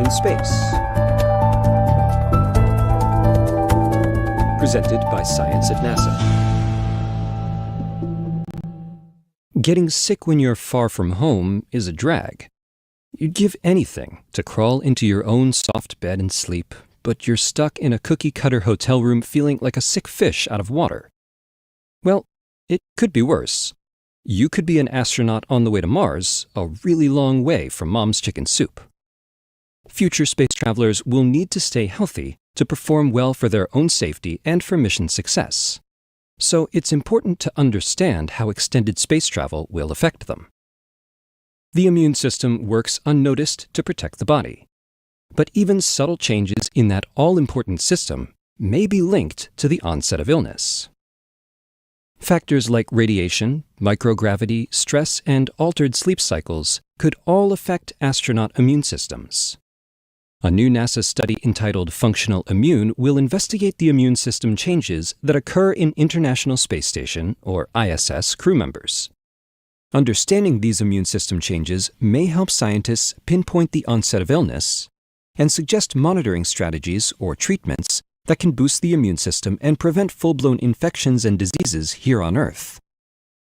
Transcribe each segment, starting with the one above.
in Space. Presented by Science at NASA. Getting sick when you're far from home is a drag. You'd give anything to crawl into your own soft bed and sleep, but you're stuck in a cookie-cutter hotel room feeling like a sick fish out of water. Well, it could be worse. You could be an astronaut on the way to Mars, a really long way from mom's chicken soup. Future space travelers will need to stay healthy to perform well for their own safety and for mission success. So it's important to understand how extended space travel will affect them. The immune system works unnoticed to protect the body. But even subtle changes in that all-important system may be linked to the onset of illness. Factors like radiation, microgravity, stress, and altered sleep cycles could all affect astronaut immune systems. A new NASA study entitled Functional Immune will investigate the immune system changes that occur in International Space Station, or ISS, crew members. Understanding these immune system changes may help scientists pinpoint the onset of illness and suggest monitoring strategies or treatments that can boost the immune system and prevent full-blown infections and diseases here on Earth.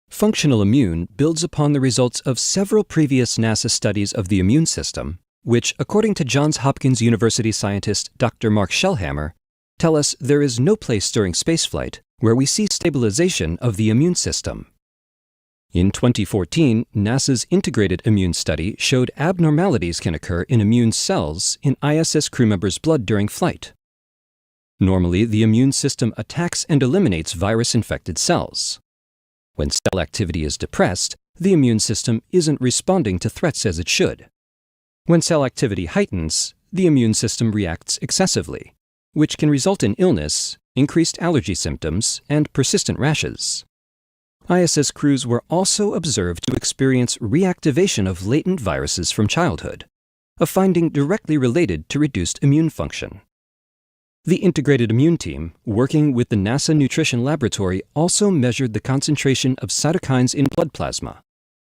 Functional Immune builds upon the results of several previous NASA studies of the immune system, which, according to Johns Hopkins University scientist Dr. Mark Shellhammer, tell us there is no place during spaceflight where we see stabilization of the immune system. In 2014, NASA's Integrated Immune Study showed abnormalities can occur in immune cells in ISS crew members' blood during flight. Normally, the immune system attacks and eliminates virus-infected cells. When cell activity is depressed, the immune system isn't responding to threats as it should. When cell activity heightens, the immune system reacts excessively, which can result in illness, increased allergy symptoms, and persistent rashes. ISS crews were also observed to experience reactivation of latent viruses from childhood, a finding directly related to reduced immune function. The Integrated Immune Team, working with the NASA Nutrition Laboratory, also measured the concentration of cytokines in blood plasma,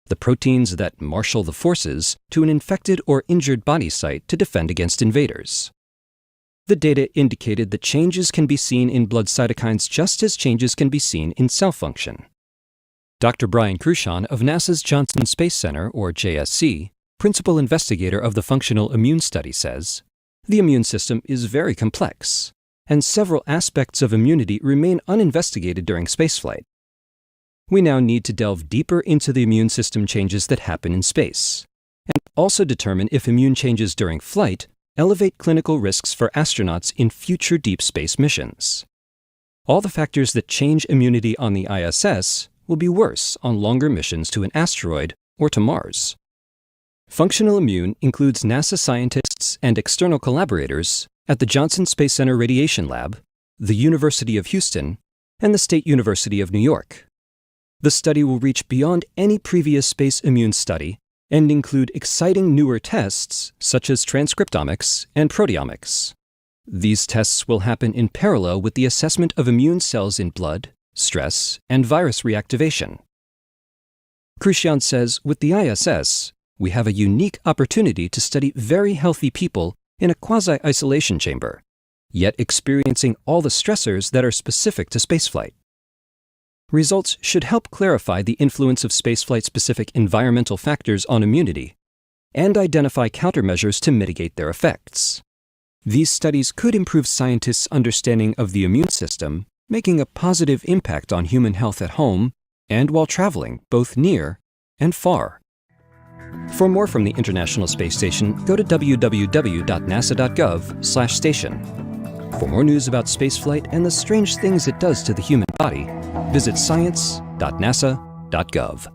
the proteins that marshal the forces to an infected or injured body site to defend against invaders. The data indicated that changes can be seen in blood cytokines just as changes can be seen in cell function. Dr. Brian Cruchon of NASA's Johnson Space Center, or JSC, principal investigator of the Functional Immune Study, says, "The immune system is very complex, and several aspects of immunity remain uninvestigated during spaceflight. We now need to delve deeper into the immune system changes that happen in space, and also determine if immune changes during flight elevate clinical risks for astronauts in future deep space missions. All the factors that change immunity on the ISS will be worse on longer missions to an asteroid or to Mars." Functional Immune includes NASA scientists and external collaborators at the Johnson Space Center Radiation Lab, the University of Houston, and the State University of New York. The study will reach beyond any previous space immune study and include exciting newer tests such as transcriptomics and proteomics. These tests will happen in parallel with the assessment of immune cells in blood, stress, and virus reactivation. Cruchon says, with the ISS, we have a unique opportunity to study very healthy people in a quasi-isolation chamber, yet experiencing all the stressors that are specific to spaceflight. Results should help clarify the influence of spaceflight-specific environmental factors on immunity and identify countermeasures to mitigate their effects. These studies could improve scientists' understanding of the immune system, making a positive impact on human health at home and while traveling both near and far. For more from the International Space Station, go to www.nasa.gov/station. For more news about spaceflight and the strange things it does to the human body, visit science.nasa.gov.